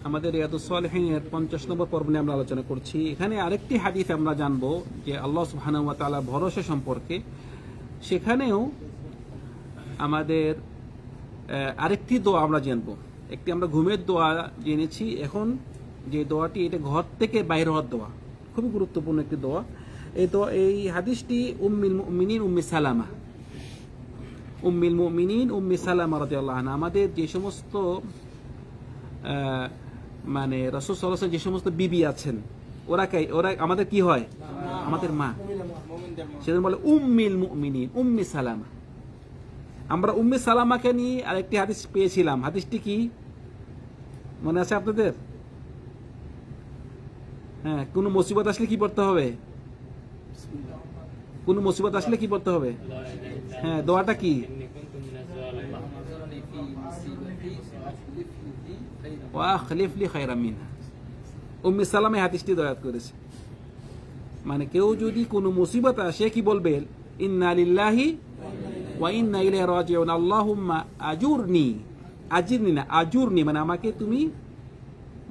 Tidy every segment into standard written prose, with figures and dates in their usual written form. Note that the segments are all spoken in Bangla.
আমাদের রিয়াদুস সালিহিনের 50 নম্বর পর্ব নিয়ে আমরা আলোচনা করছি। এখানে আরেকটি হাদিস আমরা জানবো যে আল্লাহ সুবহানাহু ওয়া তাআলা ভরসা সম্পর্কে। সেখানেও আমাদের আরেকটি দোয়া আমরা জানবো। একটি আমরা ঘুমের দোয়া জেনেছি, এখন যে দোয়াটি এটা ঘর থেকে বাইরে হওয়ার দোয়া, খুবই গুরুত্বপূর্ণ একটি দোয়া। এই হাদিসটি উম্মুল মুমিনিন উম্মি সালামা রাদিয়াল্লাহু আনহা, আমাদের যে সমস্ত মানে রাসূল সাল্লাল্লাহু আলাইহি ওয়াসাল্লাম যে সমস্ত বিবি আছেন ওরা আমাদের কি হয়? আমাদের মা। সেজন্য বলে উম্মিল মুমিনিন, উম্মি সালামা। আমরা উম্মি সালামাকে নিয়ে আরেকটি হাদিস পেয়েছিলাম। হাদিসটি কি মনে আছে আপনাদের? হ্যাঁ, কোনো মুসিবত আসলে কি পড়তে হবে? কোনো মুসিবত আসলে কি পড়তে হবে? হ্যাঁ, দোয়াটা কি? ওয়াখলিফলি খায়রাম মিনহা। উম্মে সালামা হাদিসটি দয়াত করেছে। মানে কেউ যদি কোনো মুসিবত আসে কি বলবে? ইন্না লিল্লাহি ওয়া ইন্না ইলাইহি রাজিউন, আল্লাহুম্মা আজিরনি না আজুরনি, মানে আমাকে তুমি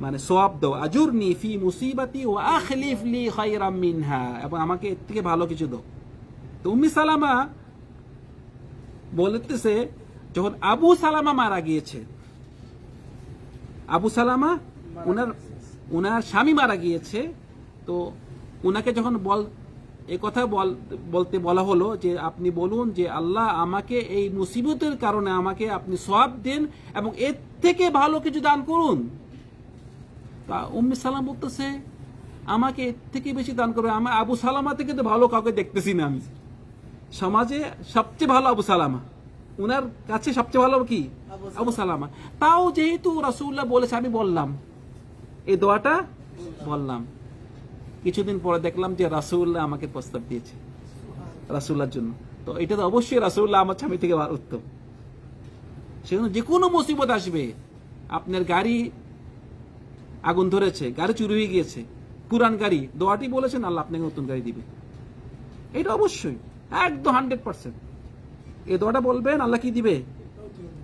মানে সওয়াব দাও, আজুরনি ফি মুসিবাতি ওয়া আখলিফলি খায়রাম মিনহা, এবং আমাকে এর থেকে ভালো কিছু দাও। তো উম্মে সালামা বলতেছে যখন আবু সালামা মারা গিয়েছে, আবু সালামা উনার স্বামী মারা গিয়েছে, তো উনাকে যখন বলতে বলা হলো যে আপনি বলুন যে আল্লাহ আমাকে এই মুসিবতের কারণে আমাকে আপনি সওয়াব দেন এবং এর থেকে ভালো কিছু দান করুন। তা উম্মে সালাম বলতেছে আমাকে এর থেকে বেশি দান করবে, আমার আবু সালামা থেকে তো ভালো কাউকে দেখতেছি না, আমি সমাজে সবচেয়ে ভালো আবু সালামা, উনার কাছে সবচেয়ে ভালো কি আবু সালামা। তাও যেহেতু রাসূলুল্লাহ বলেছে আমি বললাম, এই দোয়াটা বললাম। কিছুদিন পরে দেখলাম যে রাসূলুল্লাহ আমাকে প্রস্তাব দিয়েছে রাসূলুল্লাহর জন্য। তো এটা তো অবশ্যই রাসূলুল্লাহ আমার স্বামী থেকে উত্তম। সেজন্য যে কোনো মুসিবত আসবে, আপনার গাড়ি আগুন ধরেছে, গাড়ি চুরি হয়ে গিয়েছে, পুরান গাড়ি, দোয়াটি বলেছেন আল্লাহ আপনাকে নতুন গাড়ি দিবে, এটা অবশ্যই একদম 100%। এই দোয়াটা বলবেন, আল্লাহ কি দিবে?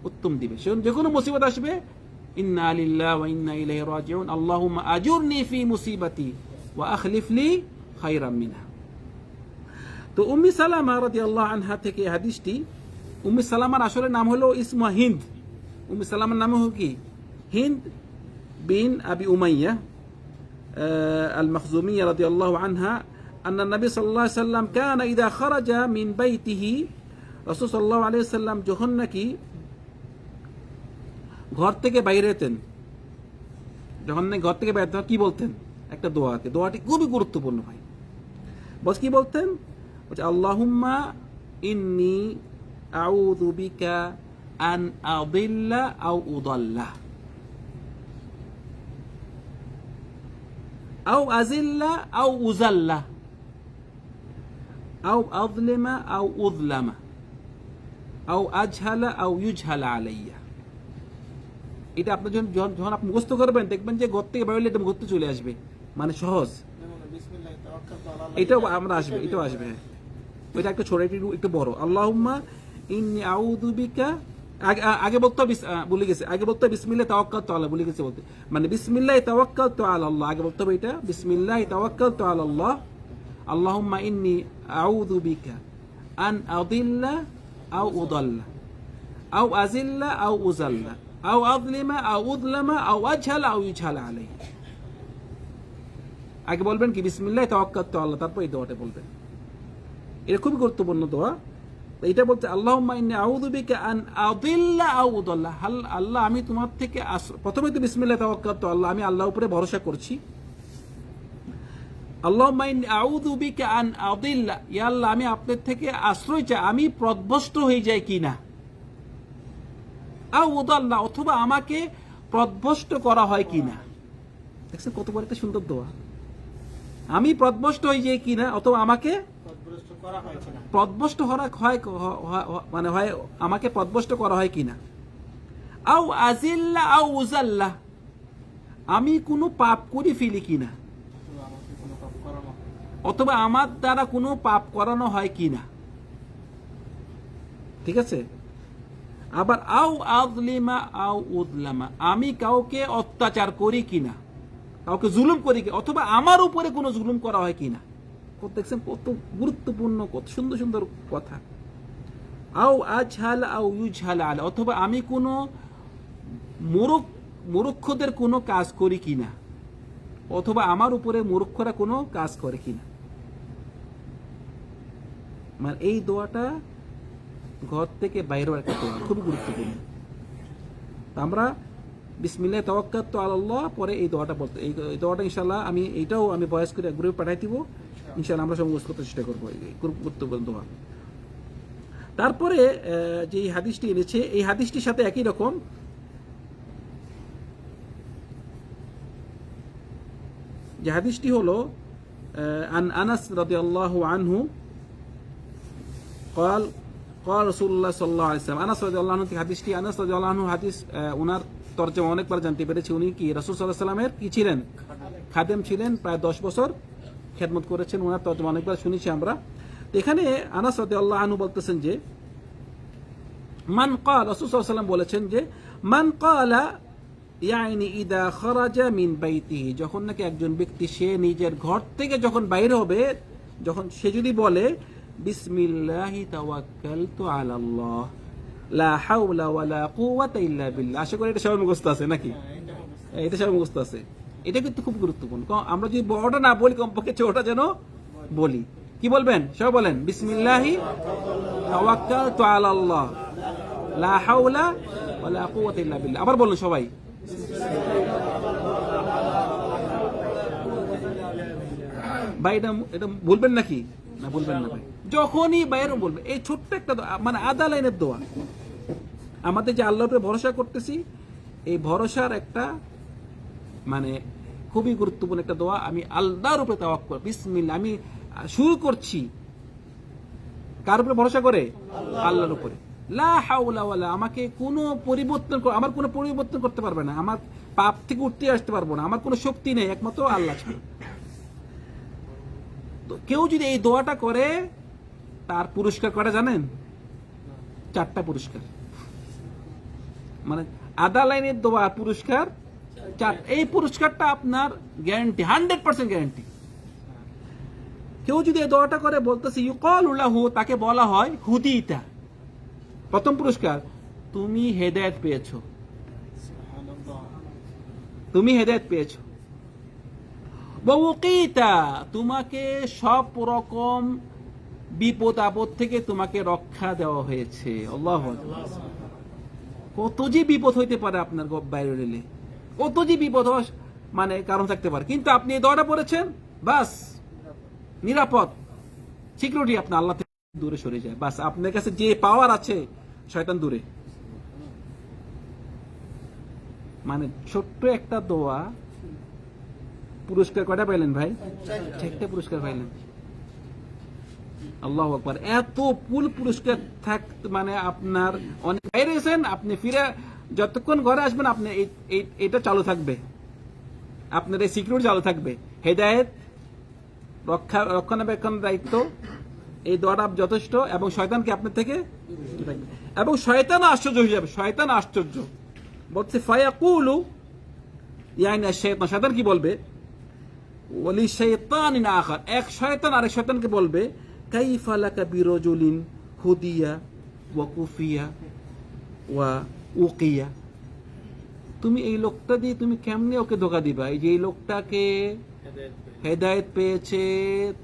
উত্তম দিবে। সেজন্য যে কোনো মুসিবত আসবে ইন্না লিল্লাহি ওয়া ইন্না ইলাইহি রাজিউন, আল্লাহুম্মা আজুরনি ফি মুসিবাতি ওয়া আখলিফলি খায়রাম মিনহা। তো উম্মে সালামা রাদিয়াল্লাহু আনহা থেকে হাদিসটি। উম্মে সালামার আসলে নাম হলো ইসমুহা হিন্দ। উম্মে সালামার নাম হলো কি? হিন্দ বিন আবি উমাইয়া আল-মাখজুমিয়া রাদিয়াল্লাহু আনহা। আন্না নবী সাল্লাল্লাহু আলাইহি ওয়াসাল্লাম কানা ইযা খারাজা মিন বাইতিহি, রাসূল সাল্লাল্লাহু আলাইহি ওয়াসাল্লাম যখন নাকি ঘর থেকে বাইরে যেতেন, যখন নাকি ঘর থেকে বাইরে কি বলতেন? একটা দোয়া আছে, দোয়াটি খুবই গুরুত্বপূর্ণ ভাই। বস কি বলতেন? বলছে আল্লাহুম্মা ইন্নী আউযু বিকা আন আদিল্লা আও উদাল্লা আও আজিল্লা আও উজাল্লা আও আযলিমা আও উযলামা আও আজহালা আও ইউজহালা আলাইয়া। এটা আপনার যখন আপনি মুখস্থ করবেন দেখবেন যে ঘর থেকে বাইরে এটা মুখস্থ চলে আসবে, মানে সহজ। এটাও আমরা আসবে, এটাও আসবে। ওইটা একটা ছোট, একটু বড়। আল্লাহুম্মা ইন্নী আউযু বিকা, আগে বলতে ভুলে গেছে, আগে বলতে বিসমিল্লাহ তাওয়াক্কালতু আলা, ভুলে গেছে বলতে, মানে বিসমিল্লাহ তাওয়াক্কালতু আলা আল্লাহ, আগে বলতে হবে এটা বিসমিল্লাহ তাওয়াক্কালতু আলা আল্লাহ। আল্লাহুম্মা ইন্নী আউযু বিকা আন আদিল্লা আও উদাল্লা আও আজিল্লা আও উজাল্লা আও আযলিমা আও উযলামা আও আজহালা আও ইউজহালা আলাইহি। আগে বলবেন কি বিসমিল্লাহ তাওয়াক্কালতু আল্লাহ, তারপর এই দোয়াটা বলবেন। এটা খুবই গুরুত্বপূর্ণ দোয়া। এটা বলতে আল্লাহুম্মা ইন্নী আউযু বিকা আন আদিল্লা আও উদাল্লা, আল্লাহ আমি তোমার থেকে প্রথমে তো বিসমিল্লাহ তাওয়াক্কালতু আল্লাহ, আমি আল্লাহর উপরে ভরসা করছি। আল্লাহুম্মা ইন্নী আউযু বিকা আন আদিল্লা, ইয়া আল্লাহ আমি আপনার থেকে আশ্রয় চাই আমি পথভ্রষ্ট হয়ে যাই কিনা, আও উদাল্লা অথবা আমাকে পথভ্রষ্ট করা হয় কিনা। দেখছেন কত বড় একটা সুন্দর দোয়া। আমি পথভ্রষ্ট হয়ে যাই কিনা, অথবা আমাকে পথভ্রষ্ট মানে হয় আমাকে পথভ্রষ্ট করা হয় কিনা। আও আজিল্লা আও উজাল্লা, আমি কোনো পাপ করে ফেলি কিনা, অথবা আমার দ্বারা কোনো পাপ করানো হয় কিনা। ঠিক আছে? আবার আও আযলিমা আও উযলামা, আমি কাউকে অত্যাচার করি কিনা, কাউকে জুলুম করি কি, অথবা আমার উপরে কোনো জুলুম করা হয় কিনা। দেখছেন কত গুরুত্বপূর্ণ, কত সুন্দর সুন্দর কথা। আও আজহাল আও ইউজহাল আলা, অথবা আমি কোনো মূর্খদের কোনো কাজ করি কিনা, অথবা আমার উপরে মূর্খরা কোনো কাজ করে কিনা। মানে এই দোয়াটা ঘর থেকে বাইরেও একটা দোয়া, খুবই গুরুত্বপূর্ণ। আমরা বিসমিল্লাহ তাওয়াক্কালতু আলাল্লাহ পরে এই দোয়াটা বলতে, এই দোয়াটা ইনশাআল্লাহ এইটাও আমি ভয়েস করে গ্রুপে পাঠাই দিব, ইনশাআল্লাহ আমরা সব মুখস্থ করতে চেষ্টা করবো। এই গুরুত্বপূর্ণ দোয়া। তারপরে যে হাদিসটি এনেছে, এই হাদিসটির সাথে একই রকম, যে হাদিসটি হলো আন আনাস রাদিয়াল্লাহু আনহু قال قال رسول الله صلى الله عليه وسلم, আনাস রাদিয়াল্লাহু আনহু থেকে হাদিসটি। আনাস রাদিয়াল্লাহু আনহু হাদিস ওনার তরজমা অনেকবার জানতে পেরেছি। উনি কি রাসূল সাল্লাল্লাহু আলাইহি ওয়াসাল্লামের কি ছিলেন? খাদেম ছিলেন, প্রায় 10 বছর খেদমত করেছেন। ওনার তরজমা অনেকবার শুনেছি আমরা। এখানে আনাস রাদিয়াল্লাহু আনহু বলতেছেন যে মান ক্বাল, রাসূল সাল্লাল্লাহু আলাইহি ওয়াসাল্লাম বলেছেন যে মান ক্বালা ইয়ানি ইদা খারাজা মিন বাইতিহি, যখন নাকি একজন ব্যক্তি সে নিজের ঘর থেকে যখন বাইরে হবে, যখন সে যদি বলে বিসমিল্লাহি তাওয়াক্কালতু আলাল্লাহ লা হাওলা ওয়ালা কুওয়াতা ইল্লা বিল্লাহ, আশা করি এটা সবার মুখস্থ আছে নাকি? এটা সবার মুখস্থ আছে। এটা কিন্তু খুব গুরুত্বপূর্ণ। আমরা যদি বড়টা না বলি, কমপক্ষে ছোটটা যেন বলি। কি বলবেন? সবাই বলেন বিসমিল্লাহি তাওয়াক্কালতু আলাল্লাহ লা হাওলা ওয়ালা কুওয়াতা ইল্লা বিল্লাহ। আবার বলুন সবাই। ভাই এটা বলবেন নাকি? না বলবেন না ভাই, যখনই বাইরে বলবে। এই ছোট্ট একটা মানে আধা লাইনের দোয়া। আমাদের যে আল্লাহর উপরে ভরসা করতেছি, এই ভরসার একটা মানে খুবই গুরুত্বপূর্ণ একটা দোয়া। আমি আল্লাহর উপরে তাওয়াক্কুল, বিসমিল্লাহ, আমি শুরু করছি কার উপরে ভরসা করে? আল্লাহর উপরে। লা হাওলা ওয়ালা, আমাকে কোনো পরিবর্তন, আমার কোনো পরিবর্তন করতে পারবে না, আমার পাপ থেকে উঠতে আসতে পারবো না, আমার কোনো শক্তি নেই, একমাত্র আল্লাহ ছাড়া। তো কেউ যদি এই দোয়াটা করে, তার পুরস্কার করা জানেন? 4টা পুরস্কার। মানে আধা লাইনের দোয়া পুরস্কার 4। এই পুরস্কারটা আপনার গ্যারান্টি, 100% গ্যারান্টি। কেউ যদি এই দোয়াটা করে, বলতেছে ইউকালু লাহু, তাকে বলা হয় হুদিতা। প্রথম পুরস্কার, তুমি হেদায়েত পেয়েছো, তুমি হেদায়েত পেয়েছো। ওয়াকিতা, তোমাকে সব রকম বিপদ আপদ থেকে তোমাকে রক্ষা দেওয়া হয়েছে। আল্লাহু আকবার। কত যে বিপদ হইতে পারে আপনার বাইরে রেলে, কত যে বিপদ হওয়ার মানে কারণ থাকতে পারে, কিন্তু আপনি এই দোয়াটা পড়েছেন, বাস নিরাপদ, সিকিউরিটি আপনার আল্লাহ থেকে দূরে সরে যায়। বাস আপনার কাছে যে পাওয়ার আছে, শয়তান দূরে। মানে ছোট্ট একটা দোয়া, পুরস্কার কয়টা পাইলেন ভাই? 4টা পুরস্কার পাইলেন। আল্লাহু আকবার। এত ফুল পুরস্কার থাক, মানে আপনার অনেক বাইরে গেছেন, আপনি ফিরে যতক্ষণ ঘরে আসবেন, আপনি এটা চালু থাকবে, আপনার এই সিকিউরিটি চালু থাকবে। হেদায়েত, রক্ষণাবেক্ষণ দায়িত্ব, এই দোয়াটা যথেষ্ট। এবং শয়তানকে আপনার থেকে, এবং শয়তান আশ্চর্য হয়ে যাবে। শয়তান আশ্চর্য বলছে ফায়াকুলু ইয়ানি আশ-শাইতান, শয়তান কি বলবে? ওয়ালি শাইতানিন আখার, এক শয়তান আরেক শয়তানকে বলবে কাইফা লাকা বিরাজুলিন হুদিয়া ওয়া কুফিয়া ওয়া উকিয়া, তুমি এই লোকটা দিয়ে তুমি কেমনে ওকে ধোঁকা দিবা? এই যে এই লোকটাকে হেদায়েত পেয়েছে,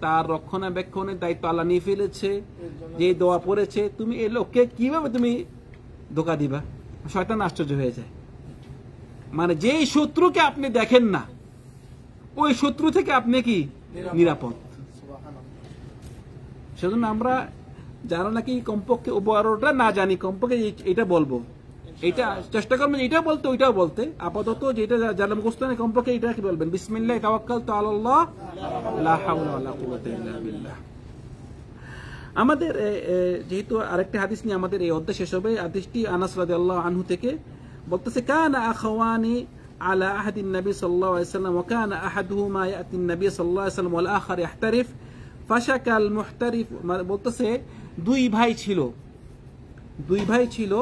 তার রক্ষণাবেক্ষণের দায়িত্ব আল্লাহ নিয়ে ফেলেছে, যে দোয়া পড়েছে, তুমি এই লোককে কিভাবে তুমি ধোঁকা দিবা? শয়তান আশ্চর্য হয়ে যায়। মানে যেই শত্রুকে আপনি দেখেন না, ওই শত্রু থেকে আপনি কি নিরাপদ। সেজন্য আমরা যারা নাকি কমপক্ষে বড়টা না জানি, কমপক্ষে এটা বলবো, এটা চেষ্টা করবেন, এটাও বলতে ওইটাও বলতে। আপাতত যেটা যারা মুখস্থ নেই, কমপক্ষে এটা কি বলবেন, বিসমিল্লাহি তাওয়াক্কালতু আলাল্লাহ লা হাওলা ওয়ালা কুওয়াতা ইল্লা বিল্লাহ। আমাদের যেহেতু আরেকটা হাদিস নিয়ে আমাদের এই অধ্যায় শেষ হবে। হাদিসটি আনাস রাদিয়াল্লাহু আনহু থেকে বলতেছে, কানা আখাওয়ানি আলা আহাদিন নবী সাল্লাল্লাহু আলাইহি ওয়াসাল্লাম ওয়া কানা আহাদুহুমা ইয়াতিন নবী সাল্লাল্লাহু আলাইহি ওয়াসাল্লাম ওয়াল আখার ইহতারিফ ফাশাকাল মুহতারিফ। বলতেছে দুই ভাই ছিল,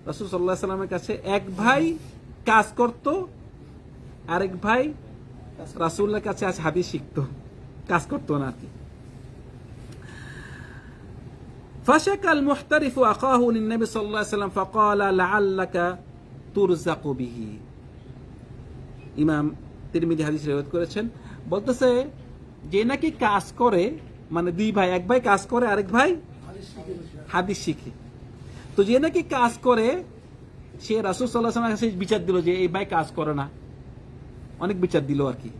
রাসূল সাল্লাল্লাহু আলাইহি সাল্লামের কাছে এক ভাই কাজ করত, আরেক ভাই রাসূলের কাছে আজ হাদিস শিখতো, কাজ করতো না আর কি। فشكى المحترف أخاه للنبي صلى الله عليه وسلم فقال لعلك ترزق به। ইমাম তিরমিজি হাদিস রিওয়ায়াত করেছেন, বলতেছে যে নাকি কাজ করে, মানে দুই ভাই, এক ভাই কাজ করে আরেক ভাই হাদিস শিখে। তো যে নাকি কাজ করে সে রাসূল সাল্লাল্লাহু আলাইহি ওয়াসাল্লামের কাছে বিচার দিল যে এই ভাই কাজ করে না, অনেক বিচার দিল আর কি।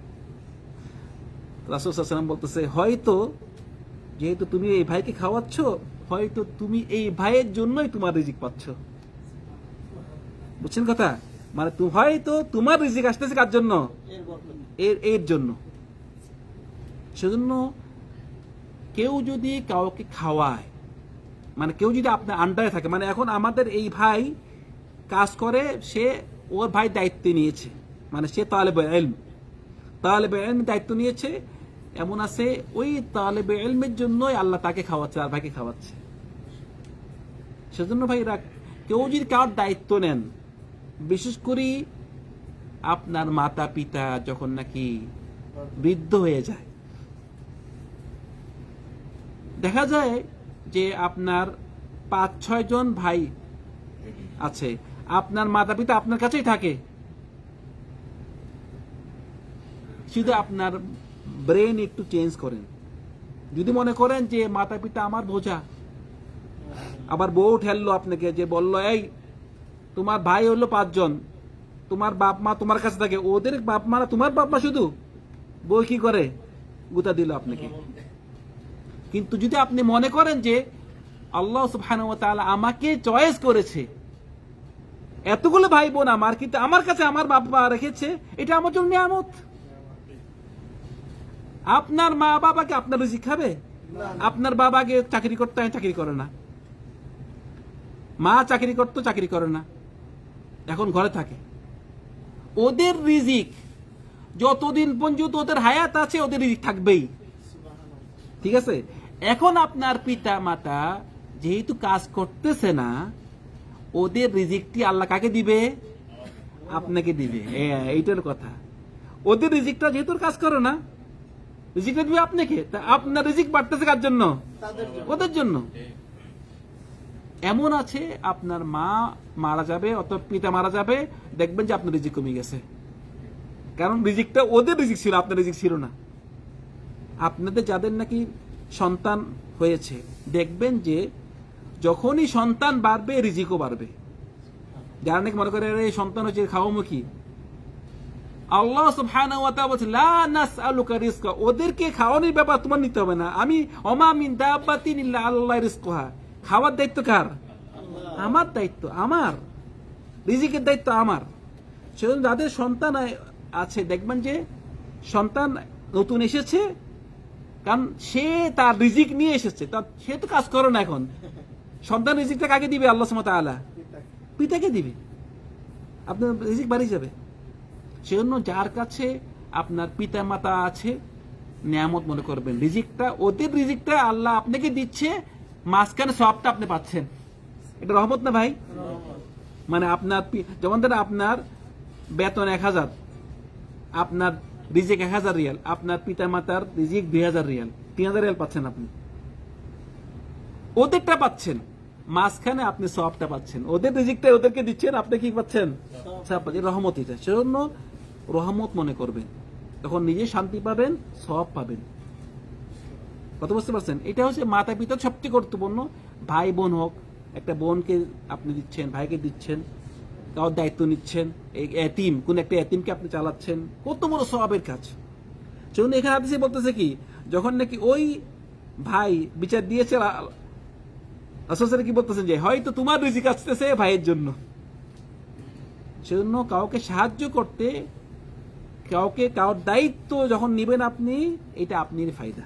রাসূল সাল্লাল্লাহু আলাইহি ওয়াসাল্লাম বলতেছে হয়তো যেহেতু তুমি এই ভাইকে খাওয়াচ্ছ, হয়তো তুমি এই ভাইয়ের জন্যই তোমার রিজিক পাচ্ছ। বুঝছেন কথা? মানে হয়তো তোমার রিজিক আসতেছে কার জন্য? এর জন্য। সেজন্য কেউ যদি কাউকে খাওয়ায়, মানে কেউ যদি আপনার আন্ডারে থাকে, মানে এখন আমাদের এই ভাই কাজ করে, সে ওর ভাই দায়িত্ব নিয়েছে, মানে সে তালেবে ইলম দায়িত্ব নিয়েছে, এমন আছে ওই তালেবে ইলমের জন্যই আল্লাহ তাকে খাওয়াচ্ছে আর ভাইকে খাওয়াচ্ছে। সেজন্য ভাইরা কেউ যদি কার দায়িত্ব নেন, বিশেষ করে আপনার মাতা পিতা যখন নাকি বৃদ্ধ হয়ে যায়, দেখা যায় যে আপনার 5-6 জন ভাই আছে, আপনার মাতা পিতা আপনার কাছেই থাকে, শুধু আপনার ব্রেন একটু চেঞ্জ করেন। যদি মনে করেন যে মাতা পিতা আমার বোঝা, আবার বউ ঠেললো আপনাকে, যে বললো এই তোমার ভাই হলো 5 জন, তোমার বাপ মা তোমার কাছে থাকে, ওদের বাপ মা তোমার বাপ মা শুধু, বউ কি করে গুতা দিল আপনাকে। কিন্তু যদি আপনি মনে করেন যে আল্লাহ সুবহানাহু ওয়া তাআলা আমাকে চয়েস করেছে, এতগুলো ভাই বোন আমার, কিন্তু আমার কাছে আমার বাপ মা রেখেছে, এটা আমার জন্য নিয়ামত। আপনার মা বাবাকে আপনার রিজিক খাবে? আপনার বাবাকে চাকরি করতে হয়, চাকরি করে না, মা চাকরি করতো, চাকরি করে না, এখন ঘরে থাকে। ওদের রিজিক যতদিন পর্যন্ত ওদের হায়াত আছে ওদের রিজিক থাকবেই, ঠিক আছে? এখন আপনার পিতা মাতা যেহেতু কাজ করতেছে না, ওদের রিজিকটি আল্লাহ কাকে দিবে? আপনাকে দিবে। এইটার কথা। ওদের রিজিকটা যেহেতু কাজ করে না, রিজিকটা দিবে আপনাকে। তা আপনার রিজিক বাড়তেছে কার জন্য? ওদের জন্য। এমন আছে আপনার মা মারা যাবে অথবা পিতা মারা যাবে, দেখবেন যে আপনার রিজিক কমে গেছে, কারণ রিজিকটা ওদের রিজিক ছিল, আপনার রিজিক ছিল না। আপনাদের যাদের নাকি সন্তান হয়েছে, দেখবেন যে যখনই সন্তান বাড়বে রিজিকও বাড়বে। যারা নাকি মনে করে এই সন্তান হচ্ছে খাওয়ামুখী, আল্লাহ সুবহানাহু ওয়া তাআলা বলেন লা নাসআলুকা রিজকা, ওদেরকে খাওয়ানোর ব্যাপার তোমার নিতে হবে না, আমি ওমা মিন দাব্বাতিন ইল্লা আল্লাহ রিজকুহা, খাওয়ার দায়িত্ব কার? আমার দায়িত্ব, আমার রিজিকের দায়িত্ব আমার। সেজন্য যাদের সন্তান আছে, দেখবেন যে সন্তান নতুন এসেছে, কারণ সে তার রিজিক নিয়ে এসেছে, সে তো কাজ করে না। এখন সন্তান রিজিকটা কাকে দিবে? আল্লাহ সুবহানাহু ওয়া তাআলা পিতাকে দিবে, আপনার রিজিক বাড়িয়ে যাবে। সেজন্য যার কাছে আপনার পিতা মাতা আছে, নিয়ামত মনে করবেন। রিজিকটা, ওদের রিজিকটা আল্লাহ আপনাকে দিচ্ছে, মাঝখানে সবটা আপনি পাচ্ছেন। এটা রহমত না ভাই? মানে আপনার যেমন ধরেন আপনার বেতন 1000, আপনার রিজিক 1000 রিয়াল, আপনার পিতা মাতার রিজিক 2000 রিয়াল, 3000 রিয়াল পাচ্ছেন আপনি, ওদেরটা পাচ্ছেন, মাঝখানে আপনি সবটা পাচ্ছেন। ওদের রিজিকটা ওদেরকে দিচ্ছেন, আপনি কি পাচ্ছেন? সব পাচ্ছেন। রহমত এটা। সেজন্য রহমত মনে করবেন, তখন নিজে শান্তি পাবেন, সব পাবেন। কত বুঝতে পারছেন? এটা হচ্ছে মাতা পিতার সবচেয়ে গুরুত্বপূর্ণ। ভাই বোন হোক, একটা বোনকে আপনি দিচ্ছেন, ভাইকে দিচ্ছেন, কারোর দায়িত্ব নিচ্ছেন, এই এতিম, কোন একটা এতিমকে আপনি চালাচ্ছেন, কত বড় সওয়াবের কাজ। সেজন্য এখানে হাদিসে বলতেছে কি, যখন নাকি ওই ভাই বিচার দিয়েছে, রাসূল কি বলতেছেন যে হয়তো তোমার রিজিক আসতেছে ভাইয়ের জন্য। সেজন্য কাউকে সাহায্য করতে, কারোর দায়িত্ব যখন নেবেন আপনি, এটা আপনারই ফায়দা।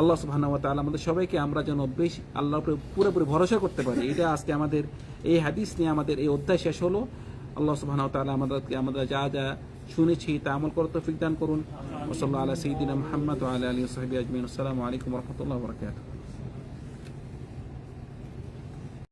আল্লাহ সুবহানাহু ওয়া তাআলা আমাদের সবাইকে, আমরা যেন বেশি আল্লাহর উপরে পুরোপুরি ভরসা করতে পারি। এটা আজকে আমাদের এই হাদিস নিয়ে আমাদের এই অধ্যায় শেষ হলো। আল্লাহ সুবহানাহু ওয়া তাআলা আমাদেরকে, আমরা যা যা শুনেছি তা আমল করার তৌফিক দান করুন। ওয়া সাল্লাল্লাহু আলা সাইয়্যিদিনা মুহাম্মদ ওয়া আলা আলিহি ওয়া সাহবিহি আজমাইন। আসসালামু আলাইকুম ওয়া রাহমাতুল্লাহি ওয়া বারাকাতুহু।